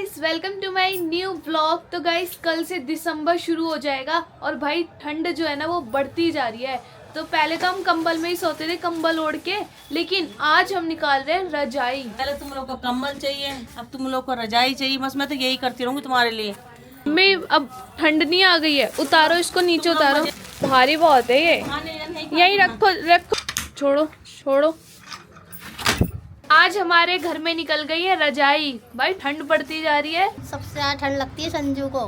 Guys, welcome to my new vlog. तो guys, कल से दिसंबर शुरू हो जाएगा और भाई ठंड जो है ना वो बढ़ती जा रही है। तो पहले तो हम कंबल में ही सोते थे, कंबल ओढ़ के, लेकिन आज हम निकाल रहे हैं रजाई। पहले तुम लोग को कंबल चाहिए, अब तुम लोग को रजाई चाहिए। बस मैं तो यही करती रहूंगी तुम्हारे लिए। मम्मी, अब ठंड नहीं आ गई है, उतारो इसको, नीचे उतारो, भारी बहुत है ये। यही रखो रखो, छोड़ो छोड़ो। आज हमारे घर में निकल गई है रजाई। भाई ठंड पड़ती जा रही है, सबसे ज्यादा ठंड लगती है संजू को।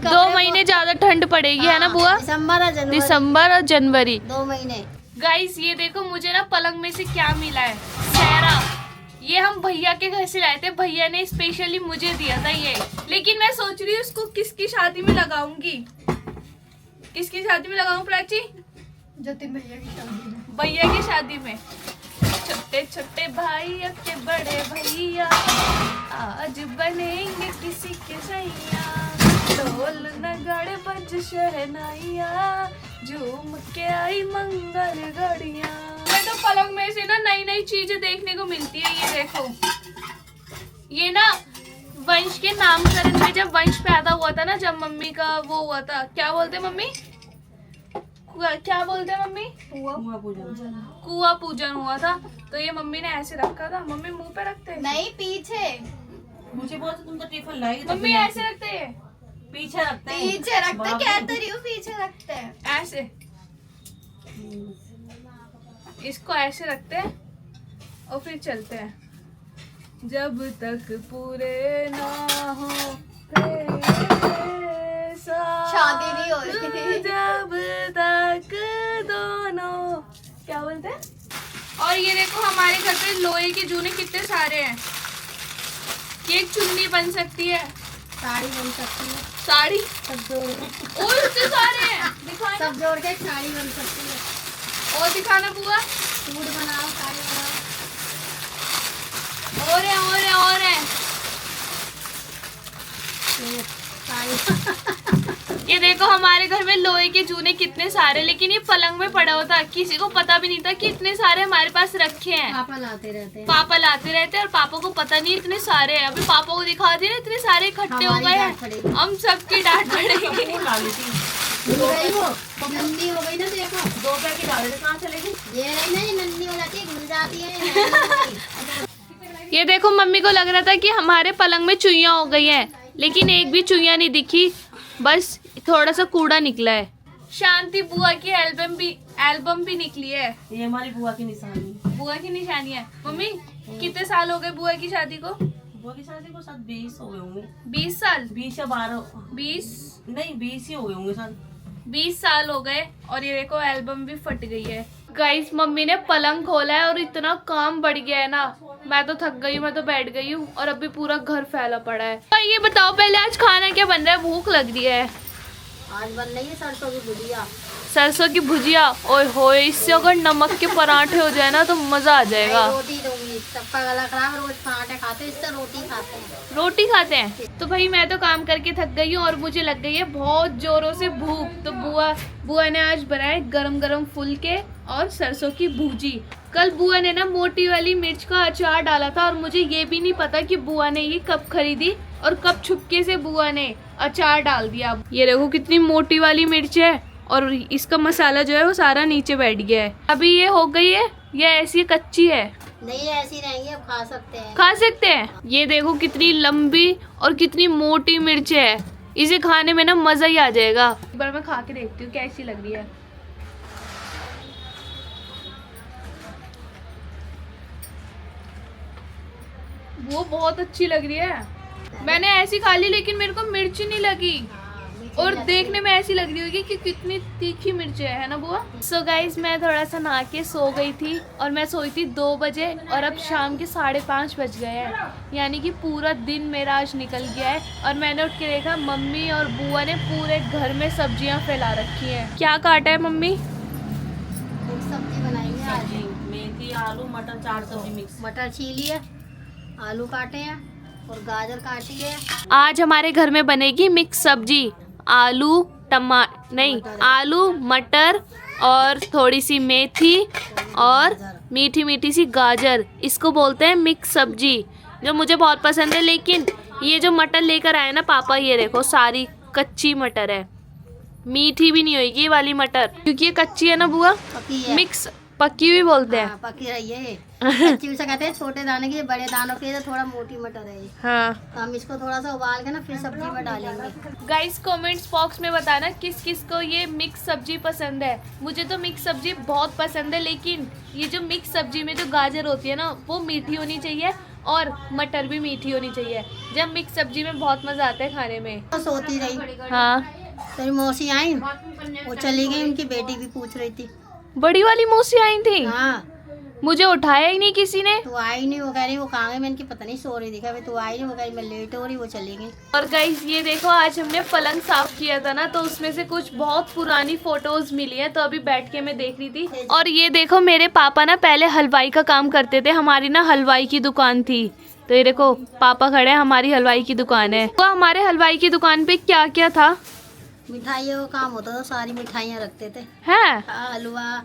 2 महीने ज्यादा ठंड पड़ेगी, है ना बुआ? दिसंबर और जनवरी 2 महीने। गाइस, ये देखो मुझे ना पलंग में से क्या मिला है, सहरा। ये हम भैया के घर से लाए थे, भैया ने स्पेशली मुझे दिया था ये। लेकिन मैं सोच रही हूँ उसको किसकी शादी में लगाऊंगी। किसकी शादी में लगाऊं प्राची? जतिन भैया की शादी में। भैया की शादी में। छोटे छोटे भाई के बड़े भैया आज बनेंगे किसी के सैया। ढोल नगाड़े बज शहनाइया, झूम के आई मंगल घड़िया। मैं तो पलंग में से ना नई नई चीजें देखने को मिलती है। ये देखो, ये ना वंश के नामकरण में, जब वंश पैदा हुआ था ना, जब मम्मी का वो हुआ था, क्या बोलते मम्मी, क्या बोलते हैं मम्मी? कुआं पूजन हुआ था। तो ये मम्मी ने ऐसे रखा था। मम्मी मुंह पे रखते हैं? नहीं, पीछे। मुझे बोलते तुम तो टिफिन लाई। मम्मी ऐसे रखते हैं? पीछे रखते हैं। पीछे रखते, कह तो रही हूँ, पीछे रखते हैं। ऐसे, इसको ऐसे रखते हैं और फिर चलते हैं। जब तक पूरे ना हो शादी नहीं हो रही, जब तक दोनों, क्या बोलते हैं। और ये देखो हमारे घर पे लोहे के जूने कितने सारे हैं। ये एक चुन्नी बन सकती है, साड़ी बन सकती है, साड़ी सब जोड़ के। और इतने सारे हैं, दिखाना। सब जोड़ के साड़ी बन सकती है। और दिखाना बुआ। सूट बनाओ, साड़ी बनाओ। और है और है और है। ये साड़ी। ये देखो हमारे घर में लोहे के जूने कितने सारे, लेकिन ये पलंग में पड़ा होता, किसी को पता भी नहीं था कि इतने सारे हमारे पास रखे हैं। पापा लाते रहते हैं। पापा लाते रहते हैं और पापा को पता नहीं इतने सारे हैं। अभी पापा को दिखा दिए ना, इतने सारे इकट्ठे हो गए हैं, हम सबकी डांट पड़ेगी। नन्नी हो गई ना, देखो 2 पैकेट डाले थे, कहाँ चलेगी? ये रही ना, ये नन्नी हो जाती है, घुल जाती है। ये देखो मम्मी को लग रहा था कि हमारे पलंग में चुईयां हो गई हैं, लेकिन एक भी चुईयां नहीं दिखी, बस थोड़ा सा कूड़ा निकला है। शांति बुआ की एल्बम भी निकली है। ये हमारी बुआ की निशानी। बुआ की निशानी है। मम्मी, कितने साल हो गए बुआ की शादी को? बुआ की शादी को शायद 20 हो गए होंगे। 20 साल? 20 या 12। 20 नहीं, 20 ही हो गए होंगे शायद। 20 साल हो गए और ये देखो एल्बम भी फट गई है। गाइस, मम्मी ने पलंग खोला है और इतना काम बढ़ गया है ना, मैं तो थक गई हूँ, मैं तो बैठ गई हूँ और अभी पूरा घर फैला पड़ा है। तो ये बताओ पहले, आज खाना क्या बन रहा है? भूख लग रही है। आज बन रही है सरसों की भुजिया। सरसों की भुजिया, ओए होए, इससे अगर नमक के पराठे हो जाए ना तो मजा आ जाएगा। रोटी दूंगी, सबका गला खराब, रोज पराठे खाते हैं, इससे रोटी खाते हैं। रोटी खाते हैं। तो भाई मैं तो काम करके थक गई हूँ और मुझे लग गई है बहुत जोरों से भूख। तो बुआ ने आज बनाए गरम गरम फुलके और सरसों की भुजी। कल बुआ ने ना मोटी वाली मिर्च का अचार डाला था और मुझे ये भी नहीं पता कि बुआ ने ये कब खरीदी और कब छुपके से बुआ ने अचार डाल दिया। ये देखो कितनी मोटी वाली मिर्च है और इसका मसाला जो है वो सारा नीचे बैठ गया है। अभी ये हो गई है या ऐसी कच्ची है? नहीं, ऐसी रहेंगी, अब खा सकते हैं। खा सकते हैं। ये देखो कितनी लंबी और कितनी मोटी मिर्च है, इसे खाने में ना मजा ही आ जाएगा। एक बार मैं खा के देखती हूँ कैसी लग रही है। वो बहुत अच्छी लग रही है। मैंने ऐसी खा ली लेकिन मेरे को मिर्च नहीं लगी, और देखने में ऐसी लग रही होगी कि कितनी तीखी मिर्च है ना बुआ? सो गाइज, मैं थोड़ा सा नहा के सो गई थी और मैं सोई थी 2 बजे और अब शाम के 5:30 बज गए हैं, यानी कि पूरा दिन मेरा आज निकल गया है। और मैंने उठ के देखा, मम्मी और बुआ ने पूरे घर में सब्जियां फैला रखी हैं। क्या काटा है मम्मी? एक सब्जी बनाई है आज। मेथी, आलू, मटर, 4 सब्जी मिक्स। मटर छीली है, आलू काटे हैं और गाजर काटी है। आज हमारे घर में बनेगी मिक्स सब्जी, आलू आलू मटर और थोड़ी सी मेथी और मीठी मीठी सी गाजर। इसको बोलते हैं मिक्स सब्जी, जो मुझे बहुत पसंद है। लेकिन ये जो मटर लेकर आए ना पापा, ये देखो सारी कच्ची मटर है, मीठी भी नहीं होगी ये वाली मटर, क्योंकि ये कच्ची है ना बुआ। पकी है। मिक्स पकी हुई बोलते हैं। हाँ, पकी रही है। कच्ची उसे कहते हैं छोटे दाने की, बड़े दानों की तो थोड़ा मोटी मटर है ये। हाँ तो हम इसको थोड़ा सा उबाल के ना फिर सब्जी में डालेंगे। गाइस कमेंट्स बॉक्स में बताना किस किस को ये मिक्स सब्जी पसंद है। मुझे तो मिक्स सब्जी बहुत पसंद है, लेकिन ये जो मिक्स सब्जी में जो गाजर होती है ना वो मीठी होनी चाहिए और मटर भी मीठी होनी चाहिए। जब मिक्स सब्जी में बहुत मजा आता है खाने में। तो सोती रही। हाँ तेरी मौसी आई, वो चली गई, उनकी बेटी भी पूछ रही थी। बड़ी वाली मौसी आई थी, हाँ मुझे उठाया ही नहीं किसी ने। तू आई नहीं, वो कह रही वो कहाँ गई, मैं इनकी पता नहीं सो रही दिखा। तू आई नहीं, वो कह रही मैं लेट हो रही, वो चली गई। और गाइस ये देखो आज हमने पलंग साफ किया था ना, तो उसमें से कुछ बहुत पुरानी फोटोज मिली है, तो अभी बैठ के मैं देख रही थी। और ये देखो मेरे पापा ना पहले हलवाई का काम करते थे, हमारी ना हलवाई की दुकान थी। तो ये देखो पापा खड़े हैं, हमारी हलवाई की दुकान है। तो हमारे हलवाई की दुकान पे क्या क्या था? मिठाइयों का काम होता था, सारी मिठाइयाँ रखते थे। हैं? हाँ, हलवा,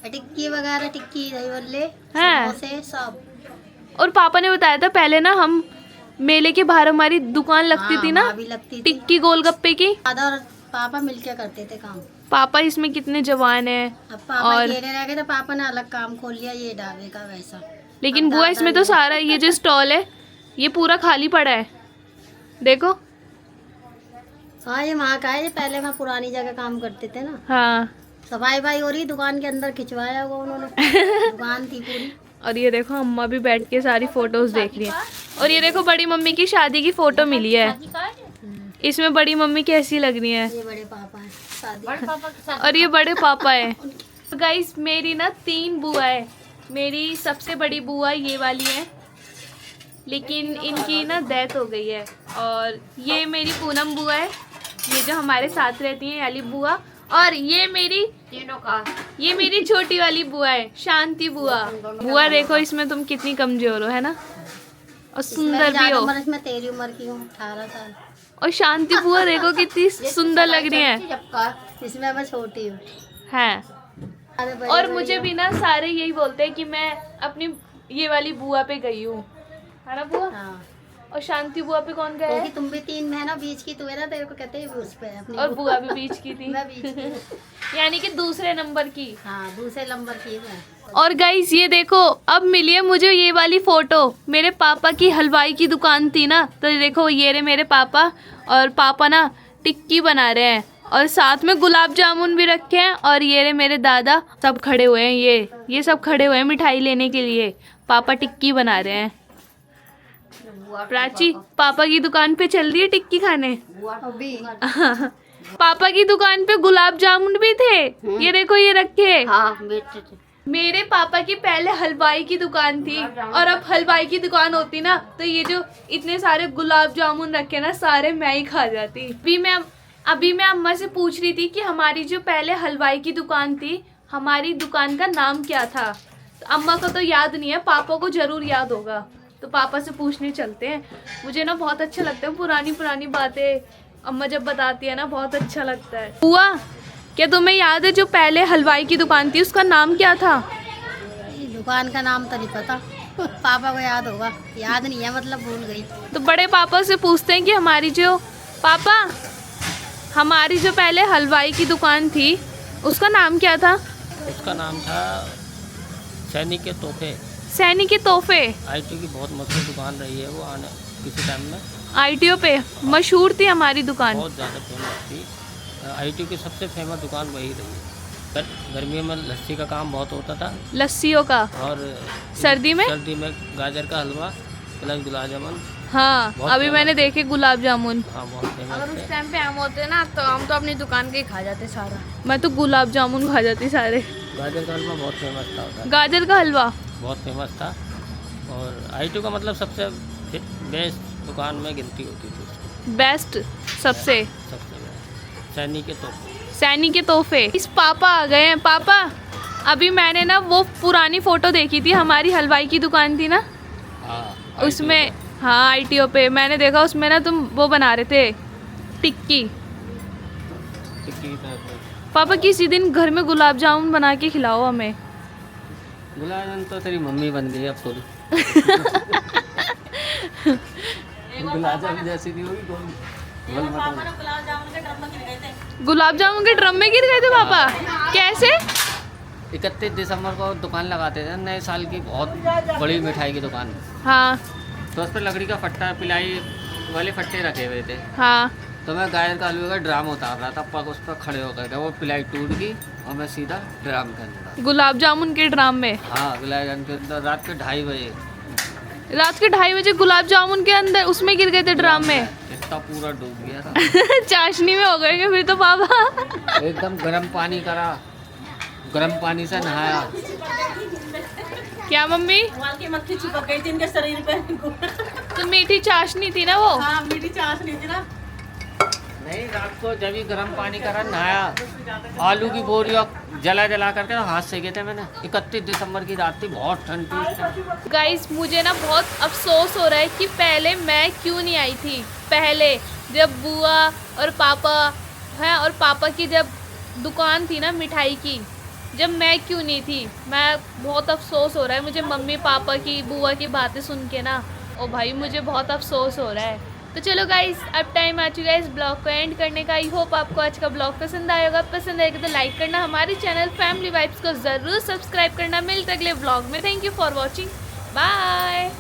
टिक्की वगैरह, टिक्की, दही बल्ले, हाँ। समोसे सब। और पापा ने बताया था पहले ना हम मेले के बाहर हमारी दुकान लगती हाँ, थी ना, वहाँ भी लगती थी। टिक्की गोलगप्पे की। दादा और पापा मिलके करते थे काम। पापा इसमें कितने जवान है। अब पापा और- अकेले रह गए तो पापा ने अलग काम खोल लिया, ये ढाबे का वैसा। लेकिन अब बुआ दादा इसमें तो ने- सारा ये जो स्टॉल है ये पूरा खाली पड़ा है, देखो। हाँ ये वहाँ का है, ये पहले वहाँ पुरानी जगह काम करते थे ना। हाँ सफाई भाई हो रही, दुकान के अंदर खिंचवाया होगा उन्होंने। दुकान थी पूरी। और ये देखो अम्मा भी बैठ के सारी फोटोज देख रही है। और ये देखो बड़ी मम्मी की शादी की फोटो मिली है, इसमें बड़ी मम्मी कैसी लग रही है। ये बड़े पापा हैं, शादी। और ये बड़े पापा है। गाइस मेरी ना 3 बुआ है। मेरी सबसे बड़ी बुआ ये वाली है, लेकिन इनकी ना डेथ हो गई है। और ये मेरी पूनम बुआ है, ये जो हमारे साथ रहती है वाली बुआ। और ये मेरी छोटी वाली बुआ है, शांति बुआ। बुआ देखो इसमें तुम कितनी कमजोर हो, है ना, और सुंदर भी हो। मैं तेरी उम्र की हूँ, 18 साल। और शांति बुआ देखो कितनी सुंदर लग रही है। इसमें मैं छोटी हूँ। हैं। अरे बड़े और बड़े मुझे भी ना सारे यही बोलते हैं कि मैं अपनी ये वाली बुआ पे गई हूँ, है ना बुआ। हाँ, और शांति बुआ पे कौन गया क्योंकि है? तुम भी 3 बहनों बीच की, तू है ना, तेरे को कहते हैं उस पे अपनी। और बुआ भी बीच की थी, मैं बीच की हूँ। यानी कि दूसरे नंबर की। हाँ, दूसरे नंबर की है मैं। और गाइस ये देखो अब मिली है मुझे ये वाली फोटो। मेरे पापा की हलवाई की दुकान थी ना, तो ये देखो ये रहे मेरे पापा। और पापा ना टिक्की बना रहे हैं और साथ में गुलाब जामुन भी रखे हैं। और ये रहे मेरे दादा, सब खड़े हुए हैं, ये सब खड़े हुए हैं मिठाई लेने के लिए। पापा टिक्की बना रहे हैं। प्राची पापा की दुकान पे चल रही है टिक्की खाने। अभी पापा की दुकान पे गुलाब जामुन भी थे, ये देखो ये रखे। हाँ बेचते थे। मेरे पापा की पहले हलवाई की दुकान थी, और अब हलवाई की दुकान होती ना तो ये जो इतने सारे गुलाब जामुन रखे ना सारे मैं ही खा जाती। अभी मैं अम्मा से पूछ रही थी कि हमारी जो पहले हलवाई की दुकान थी, हमारी दुकान का नाम क्या था। तो अम्मा को तो याद नहीं है, पापा को जरूर याद होगा, तो पापा से पूछने चलते हैं। मुझे ना बहुत अच्छा लगता है पुरानी पुरानी बातें अम्मा जब बताती है ना, बहुत अच्छा लगता है। बुआ क्या तुम्हें याद है जो पहले हलवाई की दुकान थी उसका नाम क्या था? ये दुकान का नाम तो नहीं पता, पापा को याद होगा। याद नहीं है मतलब भूल गई। तो बड़े पापा से पूछते हैं कि हमारी जो पहले हलवाई की दुकान थी उसका नाम क्या था? उसका नाम था सैनिक के तोहफे। सैनिक के तोहफे। आईटी की बहुत मशहूर दुकान रही है वो, आने किसी टाइम में आईटीओ पे मशहूर थी हमारी दुकान। बहुत ज़्यादा फेमस थी। आईटी की सबसे फेमस दुकान वही रही। गर्मियों में लस्सी का काम बहुत होता था, लस्सियों का। और सर्दी में गाजर का हलवा प्लस गुलाब जामुन। हाँ बहुत अभी फेमस मैंने देखे गुलाब जामुन। हाँ बहुत फेमस थे। टाइम पे हम होते ना तो हम तो अपनी दुकान के ही खा जाते सारा। मैं तो गुलाब जामुन खा जाती सारे। गाजर का हलवा बहुत फेमस था उधर, गाजर का हलवा बहुत फेमस था। और आईटी का मतलब सबसे बेस्ट दुकान में गिनती होती थी उसकी। बेस्ट सबसे बेस्ट सैनिक के तोहफे। सैनिक के तोहफे। इस पापा आ गए हैं। पापा अभी मैंने ना वो पुरानी फोटो देखी थी, हमारी हलवाई की दुकान थी ना हाँ उसमें। हाँ आईटीओ पे मैंने देखा, उसमें ना तुम वो बना रहे थे टिक्की। पापा किसी दिन घर में गुलाब जामुन बना के खिलाओ हमें। गुलाब जामुन तो तेरी मम्मी बन गई अब तो। गुलाब जामुन जैसी नहीं होगी कौन पापा ने गुलाब जामुन के ड्रम में गिर गए थे। गुलाब जामुन के ड्रम में गिर गए थे पापा? कैसे? 31 दिसंबर को दुकान लगाते थे नए साल की, बहुत बड़ी मिठाई की दुकान, हाँ तो उस पर लकड़ी का फट्टा पिलाई वाले फट्टे रखे हुए थे। हाँ। तो मैं गाजर का हलवे का ड्राम उतार रहा था, पग उस पर खड़े होकर के वो पिलाई टूट गई और मैं सीधा ड्राम के अंदर। गुलाब जामुन के ड्राम में? हाँ, गुलाब जामुन के अंदर रात के 2:30 बजे। रात के 2:30 बजे गुलाब जामुन के अंदर उसमें गिर गए थे ड्राम में? इतना पूरा डूब गया था। चाशनी में हो गए फिर तो पापा। एकदम गर्म पानी करा, गर्म पानी से नहाया। क्या मम्मी? वाल की मक्खी चिपक गई थी इनके शरीर पे। तो मीठी चाशनी थी ना वो? हाँ मीठी चाश नहीं थी ना। नहीं, रात को जब ही गर्म पानी करा नहाया। आलू की बोरी जला करके हाथ सेके थे मैंने। 31 दिसंबर की रात थी, बहुत ठंड थी उस टाइम। गाइस मुझे ना बहुत अफसोस हो रहा है कि पहले मैं क्यों नहीं आई थी। पहले जब बुआ और पापा हैं और पापा की जब दुकान थी ना मिठाई की, जब मैं क्यों नहीं थी। मैं बहुत अफसोस हो रहा है मुझे मम्मी पापा की बुआ की बातें सुन के ना। ओ भाई मुझे बहुत अफसोस हो रहा है। तो चलो गाइस अब टाइम आ चुका है इस ब्लॉग को एंड करने का। आई होप आपको आज का ब्लॉग पसंद आएगा। पसंद आएगा तो लाइक करना, हमारे चैनल फैमिली वाइब्स को ज़रूर सब्सक्राइब करना। मिलते अगले ब्लॉग में। Thank you for watching, bye.